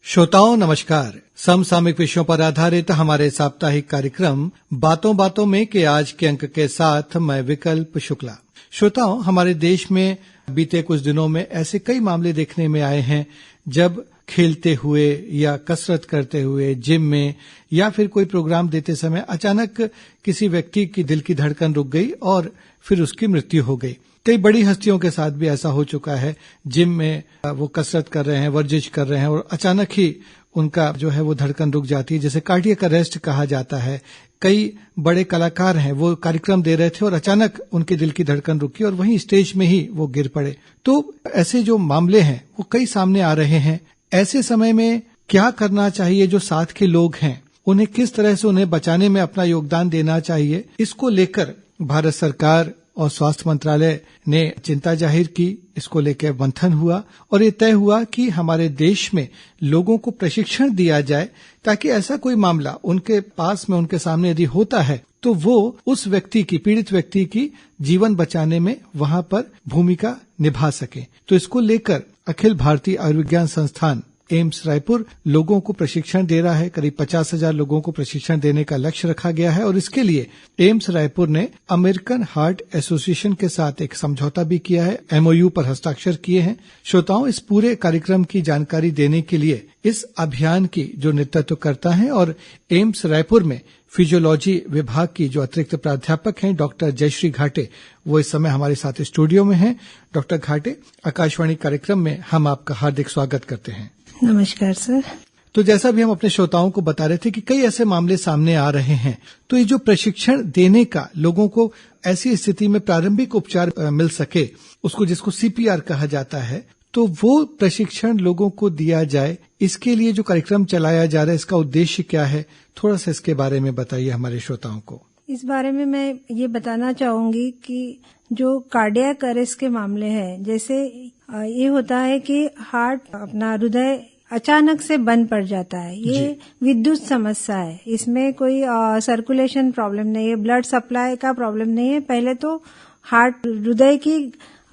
श्रोताओं नमस्कार। समसामयिक विषयों पर आधारित हमारे साप्ताहिक कार्यक्रम बातों बातों में के आज के अंक के साथ मैं विकल्प शुक्ला। श्रोताओं, हमारे देश में बीते कुछ दिनों में ऐसे कई मामले देखने में आए हैं जब खेलते हुए या कसरत करते हुए जिम में या फिर कोई प्रोग्राम देते समय अचानक किसी व्यक्ति की दिल की धड़कन रुक गई और फिर उसकी मृत्यु हो गई। कई बड़ी हस्तियों के साथ भी ऐसा हो चुका है। जिम में वो कसरत कर रहे हैं, वर्जिश कर रहे हैं और अचानक ही उनका जो है वो धड़कन रुक जाती है, जिसे कार्डियक अरेस्ट कहा जाता है। कई बड़े कलाकार हैं, वो कार्यक्रम दे रहे थे और अचानक उनके दिल की धड़कन रुकी और वहीं स्टेज में ही वो गिर पड़े। तो ऐसे जो मामले हैं वो कई सामने आ रहे हैं। ऐसे समय में क्या करना चाहिए? जो साथ के लोग हैं उन्हें किस तरह से उन्हें बचाने में अपना योगदान देना चाहिए, इसको लेकर भारत सरकार और स्वास्थ्य मंत्रालय ने चिंता जाहिर की। इसको लेकर मंथन हुआ और ये तय हुआ कि हमारे देश में लोगों को प्रशिक्षण दिया जाए ताकि ऐसा कोई मामला उनके पास में, उनके सामने यदि होता है तो वो उस व्यक्ति की, पीड़ित व्यक्ति की जीवन बचाने में वहां पर भूमिका निभा सके। तो इसको लेकर अखिल भारतीय आयुर्विज्ञान संस्थान एम्स रायपुर लोगों को प्रशिक्षण दे रहा है। करीब 50,000 लोगों को प्रशिक्षण देने का लक्ष्य रखा गया है और इसके लिए एम्स रायपुर ने अमेरिकन हार्ट एसोसिएशन के साथ एक समझौता भी किया है, MOU पर हस्ताक्षर किए हैं। श्रोताओं, इस पूरे कार्यक्रम की जानकारी देने के लिए इस अभियान की जो नेतृत्व करता है और एम्स रायपुर में फिजियोलॉजी विभाग की जो अतिरिक्त प्राध्यापक हैं डॉक्टर जयश्री घाटे, वो इस समय हमारे साथ स्टूडियो में हैं। डॉक्टर घाटे, आकाशवाणी कार्यक्रम में हम आपका हार्दिक स्वागत करते हैं। नमस्कार सर। तो जैसा भी हम अपने श्रोताओं को बता रहे थे कि कई ऐसे मामले सामने आ रहे हैं, तो ये जो प्रशिक्षण देने का, लोगों को ऐसी स्थिति में प्रारंभिक उपचार मिल सके, उसको जिसको CPR कहा जाता है, तो वो प्रशिक्षण लोगों को दिया जाए, इसके लिए जो कार्यक्रम चलाया जा रहा है इसका उद्देश्य क्या है? थोड़ा सा इसके बारे में बताइए हमारे श्रोताओं को। इस बारे में मैं ये बताना चाहूंगी कि जो कार्डियक अरेस्ट के मामले हैं, जैसे ये होता है कि हार्ट, अपना हृदय अचानक से बंद पड़ जाता है, ये विद्युत समस्या है। इसमें कोई सर्कुलेशन प्रॉब्लम नहीं है, ब्लड सप्लाई का प्रॉब्लम नहीं है। पहले तो हार्ट, हृदय की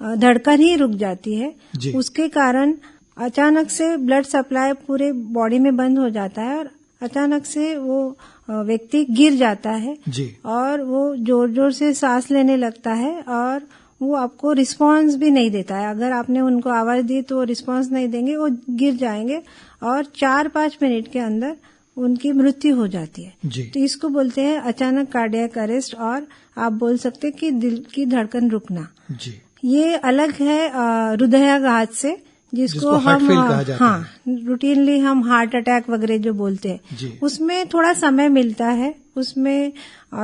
धड़कन ही रुक जाती है, उसके कारण अचानक से ब्लड सप्लाई पूरे बॉडी में बंद हो जाता है और अचानक से वो व्यक्ति गिर जाता है और वो जोर जोर से सांस लेने लगता है और वो आपको रिस्पांस भी नहीं देता है। अगर आपने उनको आवाज दी तो वो रिस्पांस नहीं देंगे, वो गिर जाएंगे और 4-5 मिनट के अंदर उनकी मृत्यु हो जाती है। तो इसको बोलते हैं अचानक कार्डियक अरेस्ट, और आप बोल सकते हैं कि दिल की धड़कन रुकना। ये अलग है हृदयाघात से, जिसको हम रूटीनली हम हार्ट अटैक वगैरह जो बोलते हैं, उसमें थोड़ा समय मिलता है। उसमें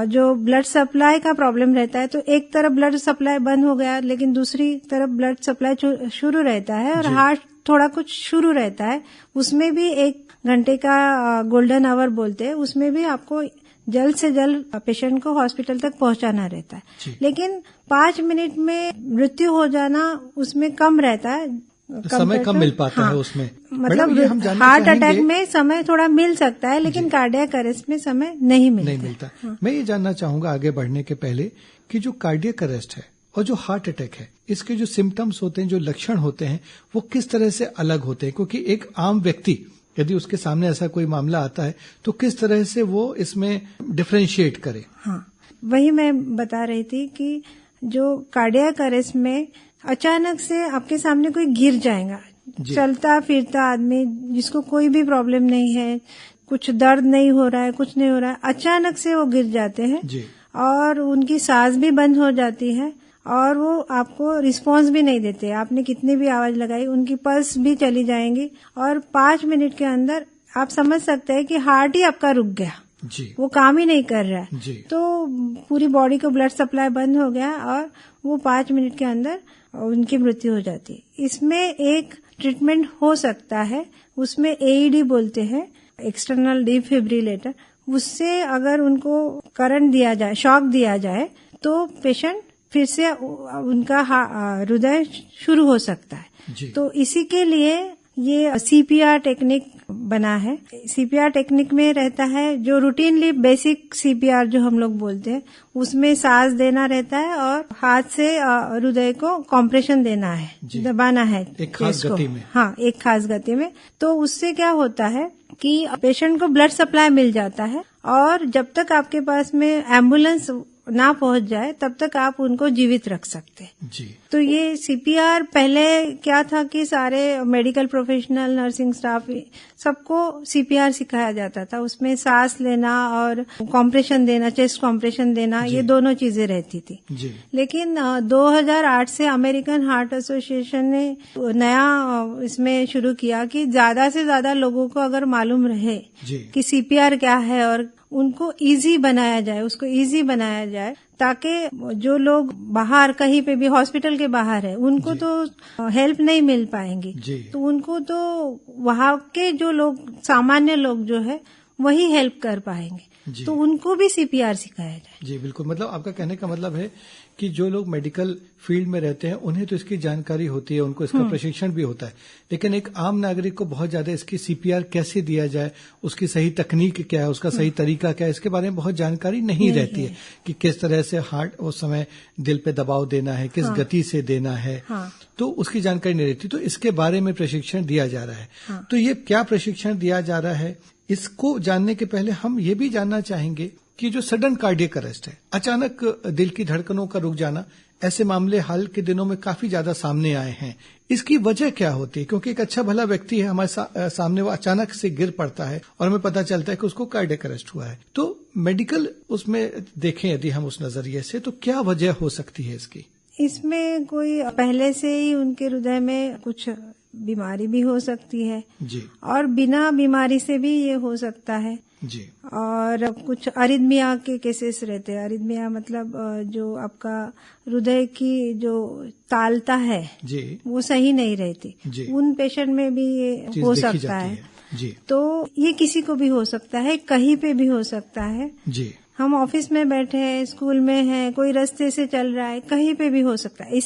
जो ब्लड सप्लाई का प्रॉब्लम रहता है, तो एक तरफ ब्लड सप्लाई बंद हो गया लेकिन दूसरी तरफ ब्लड सप्लाई शुरू रहता है और हार्ट थोड़ा कुछ शुरू रहता है। उसमें भी 1 घंटे का गोल्डन आवर बोलते हैं, उसमें भी आपको जल्द से जल्द पेशेंट को हॉस्पिटल तक पहुंचाना रहता है। लेकिन 5 मिनट में मृत्यु हो जाना उसमें कम रहता है, समय कम मिल पाता है उसमें। मतलब हार्ट अटैक में समय थोड़ा मिल सकता है लेकिन कार्डियक अरेस्ट में समय नहीं मिलता। मैं ये जानना चाहूंगा आगे बढ़ने के पहले कि जो कार्डियक अरेस्ट है और जो हार्ट अटैक है, इसके जो सिम्टम्स होते हैं, जो लक्षण होते हैं, वो किस तरह से अलग होते हैं? क्योंकि एक आम व्यक्ति यदि उसके सामने ऐसा कोई मामला आता है तो किस तरह से वो इसमें डिफरेंशिएट करे? वही मैं बता रही थी कि जो कार्डियक अरेस्ट में अचानक से आपके सामने कोई गिर जाएगा, चलता फिरता आदमी जिसको कोई भी प्रॉब्लम नहीं है, कुछ दर्द नहीं हो रहा है, कुछ नहीं हो रहा है, अचानक से वो गिर जाते हैं और उनकी सांस भी बंद हो जाती है और वो आपको रिस्पांस भी नहीं देते। आपने कितनी भी आवाज लगाई, उनकी पल्स भी चली जाएंगी और 5 मिनट के अंदर आप समझ सकते हैं कि हार्ट ही आपका रुक गया, वो काम ही नहीं कर रहा है। तो पूरी बॉडी को ब्लड सप्लाई बंद हो गया और वो 5 मिनट के अंदर उनकी मृत्यु हो जाती है। इसमें एक ट्रीटमेंट हो सकता है, उसमें AED बोलते हैं, एक्सटर्नल डिफिब्रिलेटर। उससे अगर उनको करंट दिया जाए, शॉक दिया जाए, तो पेशेंट फिर से उनका हृदय शुरू हो सकता है। तो इसी के लिए ये सीपीआर टेक्निक बना है। सीपीआर टेक्निक में रहता है जो रूटीनली बेसिक सीपीआर जो हम लोग बोलते हैं, उसमें सांस देना रहता है और हाथ से हृदय को कॉम्प्रेशन देना है, दबाना है एक खास गति में। हाँ, एक खास गति में। तो उससे क्या होता है कि पेशेंट को ब्लड सप्लाई मिल जाता है और जब तक आपके पास में एम्बुलेंस ना पहुंच जाए तब तक आप उनको जीवित रख सकते हैं। जी। तो ये सीपीआर पहले क्या था कि सारे मेडिकल प्रोफेशनल, नर्सिंग स्टाफ सबको सीपीआर सिखाया जाता था। उसमें सांस लेना और कॉम्प्रेशन देना, चेस्ट कॉम्प्रेशन देना, ये दोनों चीजें रहती थी। जी। लेकिन 2008 से अमेरिकन हार्ट एसोसिएशन ने नया इसमें शुरू किया कि ज्यादा से ज्यादा लोगों को अगर मालूम रहे कि सीपीआर क्या है और उनको इजी बनाया जाए, उसको इजी बनाया जाए, ताकि जो लोग बाहर कहीं पे भी हॉस्पिटल के बाहर है उनको तो हेल्प नहीं मिल पाएंगी, तो उनको तो वहां के जो लोग, सामान्य लोग जो है वही हेल्प कर पाएंगे। तो उनको भी सीपीआर सिखाया जाए। जी बिल्कुल, मतलब आपका कहने का मतलब है कि जो लोग मेडिकल फील्ड में रहते हैं उन्हें तो इसकी जानकारी होती है, उनको इसका प्रशिक्षण भी होता है, लेकिन एक आम नागरिक को बहुत ज्यादा इसकी सीपीआर कैसे दिया जाए, उसकी सही तकनीक क्या है, उसका सही तरीका क्या है, इसके बारे में बहुत जानकारी नहीं रहती है कि किस तरह से हार्ट उस समय दिल पे दबाव देना है, किस गति से देना है, तो उसकी जानकारी नहीं रहती। तो इसके बारे में प्रशिक्षण दिया जा रहा है। तो ये क्या प्रशिक्षण दिया जा रहा है, इसको जानने के पहले हम ये भी जानना चाहेंगे कि जो सडन कार्डियक अरेस्ट है, अचानक दिल की धड़कनों का रुक जाना, ऐसे मामले हाल के दिनों में काफी ज्यादा सामने आए हैं। इसकी वजह क्या होती है? क्योंकि एक अच्छा भला व्यक्ति है हमारे सामने, वो अचानक से गिर पड़ता है और हमें पता चलता है कि उसको कार्डियक अरेस्ट हुआ है। तो मेडिकल उसमें देखें यदि हम उस नजरिए से, तो क्या वजह हो सकती है इसकी? इसमें कोई पहले से ही उनके हृदय में कुछ बीमारी भी हो सकती है जी, और बिना बीमारी से भी ये हो सकता है जी। और कुछ अरिथमिया के केसेस रहते हैं। अरिथमिया मतलब जो आपका हृदय की जो तालता है जी, वो सही नहीं रहती जी। उन पेशेंट में भी ये हो सकता है जी। तो ये किसी को भी हो सकता है, कहीं पे भी हो सकता है जी। हम ऑफिस में बैठे हैं, स्कूल में हैं, कोई रास्ते से चल रहा है, कहीं पे भी हो सकता है।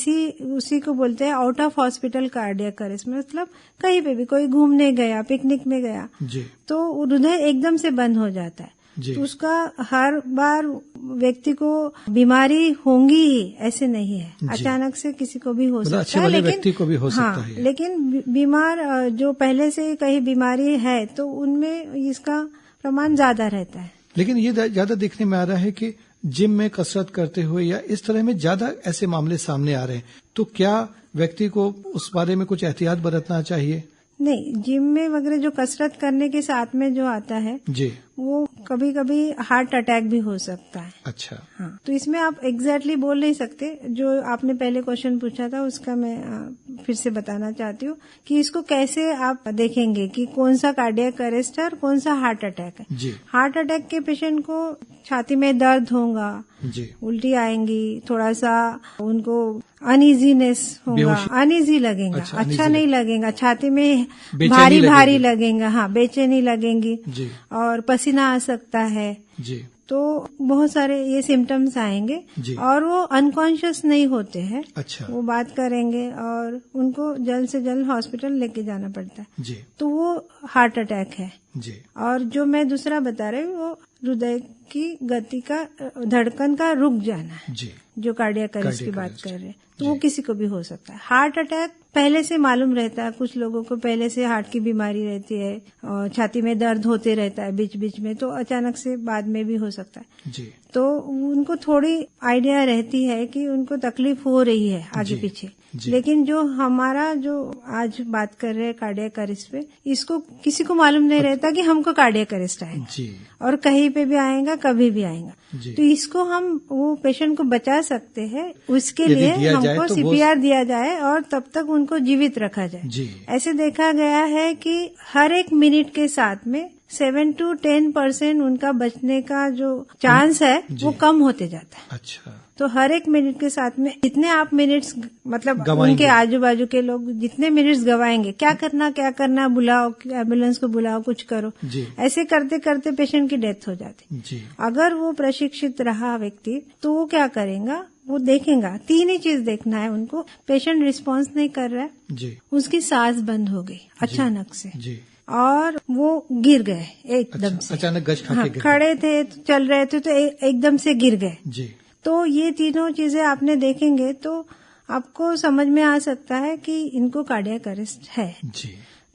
उसी को बोलते हैं out of hospital cardiac arrest. मतलब कहीं पे भी कोई घूमने गया, पिकनिक में गया जी, तो हृदय एकदम से बंद हो जाता है तो उसका हर बार व्यक्ति को बीमारी होंगी ही ऐसे नहीं है, अचानक से किसी को भी हो सकता है, लेकिन व्यक्ति को भी हो सकता है। लेकिन बीमार जो पहले से कहीं बीमारी है तो उनमें इसका प्रमाण ज्यादा रहता है। लेकिन ये ज्यादा देखने में आ रहा है कि जिम में कसरत करते हुए या इस तरह में ज्यादा ऐसे मामले सामने आ रहे हैं, तो क्या व्यक्ति को उस बारे में कुछ एहतियात बरतना चाहिए? नहीं, जिम में वगैरह जो कसरत करने के साथ में जो आता है जी, वो कभी कभी हार्ट अटैक भी हो सकता है। अच्छा, हाँ, तो इसमें आप एग्जैक्टली बोल नहीं सकते। जो आपने पहले क्वेश्चन पूछा था उसका मैं फिर से बताना चाहती हूँ कि इसको कैसे आप देखेंगे कि कौन सा कार्डियक अरेस्ट है और कौन सा हार्ट अटैक है जी। हार्ट अटैक के पेशेंट को छाती में दर्द होगा जी, उल्टी आएंगी, थोड़ा सा उनको अनइजीनेस होगा, अनइजी लगेगा, अच्छा नहीं लगेगा, छाती में भारी भारी लगेगा, हाँ, बेचैनी लगेंगी जी, और पसीना आ सकता है जी। तो बहुत सारे ये सिम्टम्स आएंगे और वो अनकॉन्शियस नहीं होते हैं। अच्छा, वो बात करेंगे और उनको जल्द से जल्द हॉस्पिटल लेके जाना पड़ता है जी। तो वो हार्ट अटैक है जी। और जो मैं दूसरा बता रही हूँ वो हृदय की गति का, धड़कन का रुक जाना है जी, जो कार्डियक अरेस्ट की बात कर रहे हैं, तो वो किसी को भी हो सकता है। हार्ट अटैक पहले से मालूम रहता है, कुछ लोगों को पहले से हार्ट की बीमारी रहती है और छाती में दर्द होते रहता है बीच बीच में, तो अचानक से बाद में भी हो सकता है जी। तो उनको थोड़ी आइडिया रहती है कि उनको तकलीफ हो रही है आगे पीछे, लेकिन जो हमारा जो आज बात कर रहे हैं कार्डियक अरेस्ट पे, इसको किसी को मालूम नहीं रहता कि हमको कार्डियक अरेस्ट आएगा जी, और कहीं पे भी आएगा, कभी भी आएगा। तो इसको हम वो पेशेंट को बचा सकते हैं, उसके लिए हमको सीपीआर दिया जाए और तब तक उनको जीवित रखा जाए जी। ऐसे देखा गया है कि हर एक मिनट के साथ में 7 to 10% उनका बचने का जो चांस है वो कम होते जाता है। अच्छा। तो हर एक मिनट के साथ में जितने आप मिनट्स मतलब उनके आजू बाजू के लोग जितने मिनट्स गवाएंगे, क्या करना, बुलाओ, एम्बुलेंस को बुलाओ, कुछ करो, ऐसे करते करते पेशेंट की डेथ हो जाती जी। अगर वो प्रशिक्षित रहा व्यक्ति तो वो क्या करेगा, वो देखेगा 3 ही चीज देखना है उनको। पेशेंट रिस्पॉन्स नहीं कर रहा है जी। उसकी सांस बंद हो गई अचानक से जी। और वो गिर गए एकदम से, अचानक गज खा के गिर खड़े थे चल रहे थे तो एकदम से गिर गए जी। तो ये तीनों चीजें आपने देखेंगे तो आपको समझ में आ सकता है कि इनको कार्डियक अरेस्ट है जी।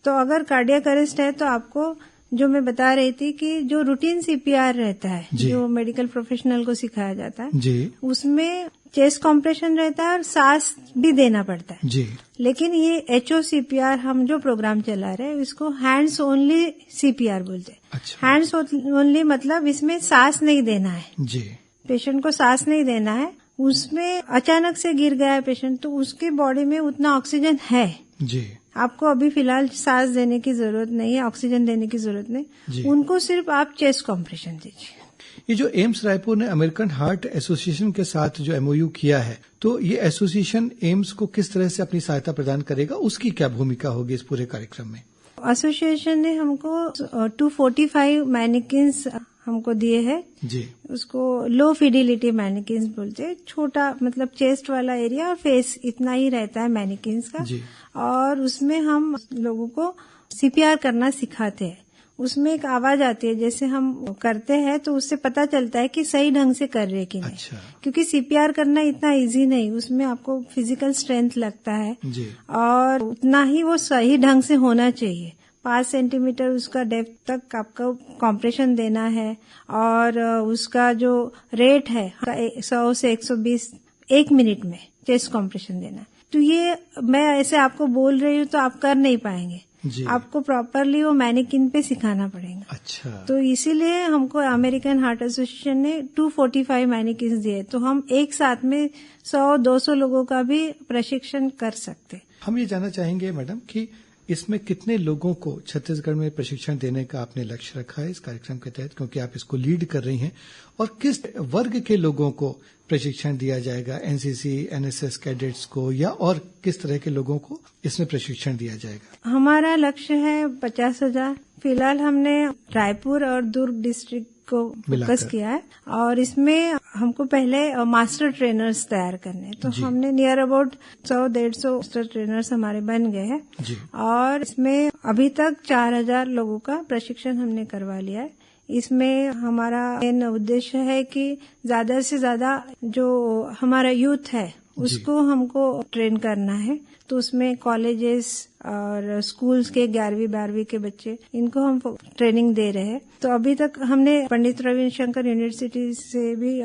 तो अगर कार्डियक अरेस्ट है तो आपको जो मैं बता रही थी कि जो रूटीन सीपीआर रहता है जो मेडिकल प्रोफेशनल को सिखाया जाता है जी। उसमें चेस्ट कॉम्प्रेशन रहता है और सांस भी देना पड़ता है जी। लेकिन ये एचओ सीपीआर हम जो प्रोग्राम चला रहे हैं इसको हैंड्स ओनली सीपीआर बोलते हैं। अच्छा। हैंड्स ओनली मतलब इसमें सांस नहीं देना है जी। पेशेंट को सांस नहीं देना है। उसमें अचानक से गिर गया है पेशेंट तो उसके बॉडी में उतना ऑक्सीजन है जी। आपको अभी फिलहाल सांस देने की जरूरत नहीं है, ऑक्सीजन देने की जरूरत नहीं, उनको सिर्फ आप चेस्ट कॉम्प्रेशन दीजिए। ये जो एम्स रायपुर ने अमेरिकन हार्ट एसोसिएशन के साथ जो एमओयू किया है तो ये एसोसिएशन एम्स को किस तरह से अपनी सहायता प्रदान करेगा, उसकी क्या भूमिका होगी इस पूरे कार्यक्रम में? एसोसिएशन ने हमको 245 मैनिकिन्स हमको दिए हैं जी। उसको लो फिडिलिटी मैनिकिन्स बोलते हैं। छोटा मतलब चेस्ट वाला एरिया और फेस इतना ही रहता है मैनिकिन्स का जी। और उसमें हम लोगों को सीपीआर करना सिखाते हैं। उसमें एक आवाज आती है जैसे हम करते हैं तो उससे पता चलता है कि सही ढंग से कर रहे कि नहीं। अच्छा। क्योंकि सीपीआर करना इतना इजी नहीं, उसमें आपको फिजिकल स्ट्रेंथ लगता है जी। और उतना ही वो सही ढंग से होना चाहिए। 5 सेंटीमीटर उसका डेप्थ तक आपको कॉम्प्रेशन देना है और उसका जो रेट है 100 से 120 1 मिनट में चेस्ट कॉम्प्रेशन देना है। तो ये मैं ऐसे आपको बोल रही हूँ तो आप कर नहीं पाएंगे जी। आपको प्रॉपरली वो मैनिकिन पे सिखाना पड़ेगा। अच्छा। तो इसीलिए हमको अमेरिकन हार्ट एसोसिएशन ने 245 मैनिकिन्स दिए तो हम एक साथ में 100-200 लोगों का भी प्रशिक्षण कर सकते। हम ये जानना चाहेंगे मैडम कि इसमें कितने लोगों को छत्तीसगढ़ में प्रशिक्षण देने का आपने लक्ष्य रखा है इस कार्यक्रम के तहत, क्योंकि आप इसको लीड कर रही हैं, और किस वर्ग के लोगों को प्रशिक्षण दिया जाएगा, एनसीसी एनएसएस कैडेट्स को या और किस तरह के लोगों को इसमें प्रशिक्षण दिया जाएगा? हमारा लक्ष्य है 50,000। फिलहाल हमने रायपुर और दुर्ग डिस्ट्रिक्ट को फोकस किया है और इसमें हमको पहले मास्टर ट्रेनर्स तैयार करने तो हमने नियर अबाउट 100-150 मास्टर ट्रेनर्स हमारे बन गए हैं और इसमें अभी तक 4,000 लोगों का प्रशिक्षण हमने करवा लिया है। इसमें हमारा मेन उद्देश्य है कि ज्यादा से ज्यादा जो हमारा यूथ है उसको हमको ट्रेन करना है। तो उसमें कॉलेजेस और स्कूल्स के 11वीं 12वीं के बच्चे इनको हम ट्रेनिंग दे रहे हैं। तो अभी तक हमने पंडित रविशंकर यूनिवर्सिटी से भी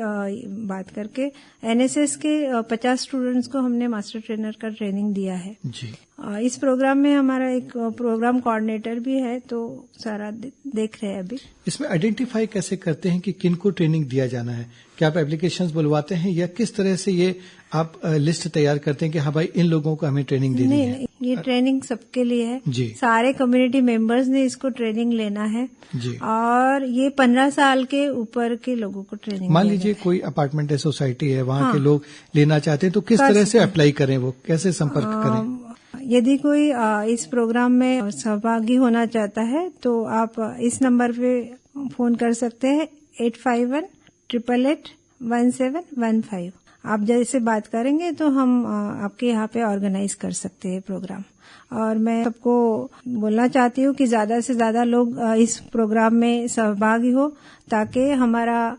बात करके एनएसएस के 50 स्टूडेंट्स को हमने मास्टर ट्रेनर का ट्रेनिंग दिया है जी। इस प्रोग्राम में हमारा एक प्रोग्राम कोऑर्डिनेटर भी है तो सारा देख रहे हैं। अभी इसमें आइडेंटिफाई कैसे करते हैं कि किनको ट्रेनिंग दिया जाना है? क्या आप एप्लीकेशंस बुलवाते हैं या किस तरह से ये आप लिस्ट तैयार करते हैं कि हाँ भाई इन लोगों को हमें ट्रेनिंग देनी है? नहीं, ये ट्रेनिंग सबके लिए है जी। सारे कम्युनिटी मेंबर्स ने इसको ट्रेनिंग लेना है जी। और ये 15 साल के ऊपर के लोगों को ट्रेनिंग। मान लीजिए कोई अपार्टमेंट है, सोसाइटी है, वहाँ के लोग लेना चाहते हैं तो किस तरह से अप्लाई करें, वो कैसे संपर्क करें? यदि कोई इस प्रोग्राम में सहभागी होना चाहता है तो आप इस नंबर पे फोन कर सकते हैं 8518881715। आप जैसे बात करेंगे तो हम आपके यहाँ पे ऑर्गेनाइज कर सकते हैं प्रोग्राम। और मैं सबको बोलना चाहती हूँ कि ज्यादा से ज्यादा लोग इस प्रोग्राम में सहभागी हो ताकि हमारा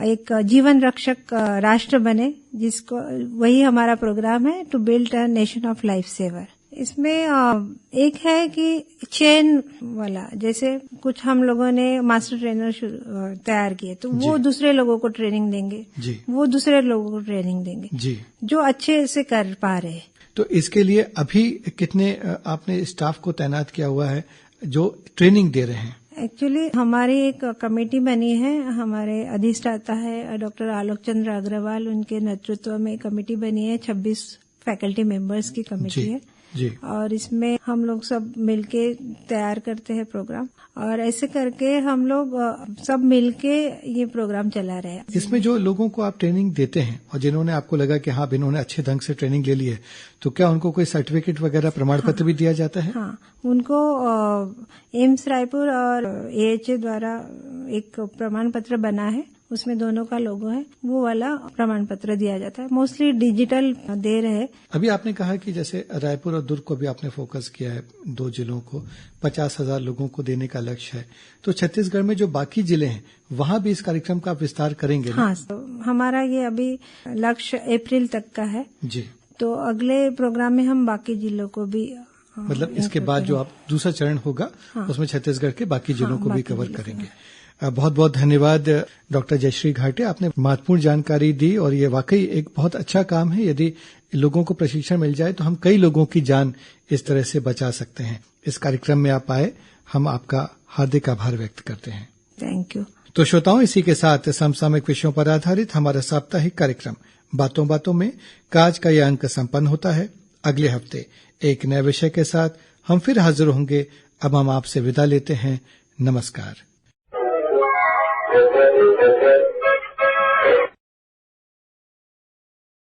एक जीवन रक्षक राष्ट्र बने, जिसको वही हमारा प्रोग्राम है to build a nation of life saver. इसमें एक है कि चेन वाला, जैसे कुछ हम लोगों ने मास्टर ट्रेनर तैयार किए तो वो दूसरे लोगों को ट्रेनिंग देंगे जी। वो दूसरे लोगों को ट्रेनिंग देंगे जी। जो अच्छे से कर पा रहे हैं। तो इसके लिए अभी कितने आपने स्टाफ को तैनात किया हुआ है जो ट्रेनिंग दे रहे हैं? एक्चुअली हमारी एक कमेटी बनी है, हमारे अधिष्ठाता है डॉक्टर आलोक चंद्र अग्रवाल, उनके नेतृत्व में कमेटी बनी है 26 फैकल्टी मेंबर्स की कमेटी है जी। और इसमें हम लोग सब मिलके तैयार करते हैं प्रोग्राम, और ऐसे करके हम लोग सब मिलके ये प्रोग्राम चला रहे हैं। इसमें जो लोगों को आप ट्रेनिंग देते हैं और जिन्होंने आपको लगा कि हाँ इन्होंने अच्छे ढंग से ट्रेनिंग ले ली है, तो क्या उनको कोई सर्टिफिकेट वगैरह प्रमाण पत्र भी दिया जाता है? हाँ, उनको एम्स रायपुर और AHA द्वारा एक प्रमाण पत्र बना है, उसमें दोनों का लोगो है, वो वाला प्रमाण पत्र दिया जाता है। मोस्टली डिजिटल दे रहे हैं। अभी आपने कहा कि जैसे रायपुर और दुर्ग को भी आपने फोकस किया है, 2 जिलों को 50,000 लोगों को देने का लक्ष्य है, तो छत्तीसगढ़ में जो बाकी जिले हैं वहां भी इस कार्यक्रम का विस्तार करेंगे ना? हाँ, तो हमारा ये अभी लक्ष्य अप्रैल तक का है जी। तो अगले प्रोग्राम में हम बाकी जिलों को भी मतलब इसके बाद जो आप दूसरा चरण होगा उसमें छत्तीसगढ़ के बाकी जिलों को भी कवर करेंगे। बहुत बहुत धन्यवाद डॉक्टर जयश्री घाटे, आपने महत्वपूर्ण जानकारी दी और ये वाकई एक बहुत अच्छा काम है। यदि लोगों को प्रशिक्षण मिल जाए तो हम कई लोगों की जान इस तरह से बचा सकते हैं। इस कार्यक्रम में आप आए, हम आपका हार्दिक आभार व्यक्त करते हैं। Thank you. तो श्रोताओं, इसी के साथ समसामयिक विषयों पर आधारित हमारा साप्ताहिक कार्यक्रम बातों बातों में काज का यह अंक संपन्न होता है। अगले हफ्ते एक नए विषय के साथ हम फिर हाजिर होंगे। अब हम आपसे विदा लेते हैं। नमस्कार।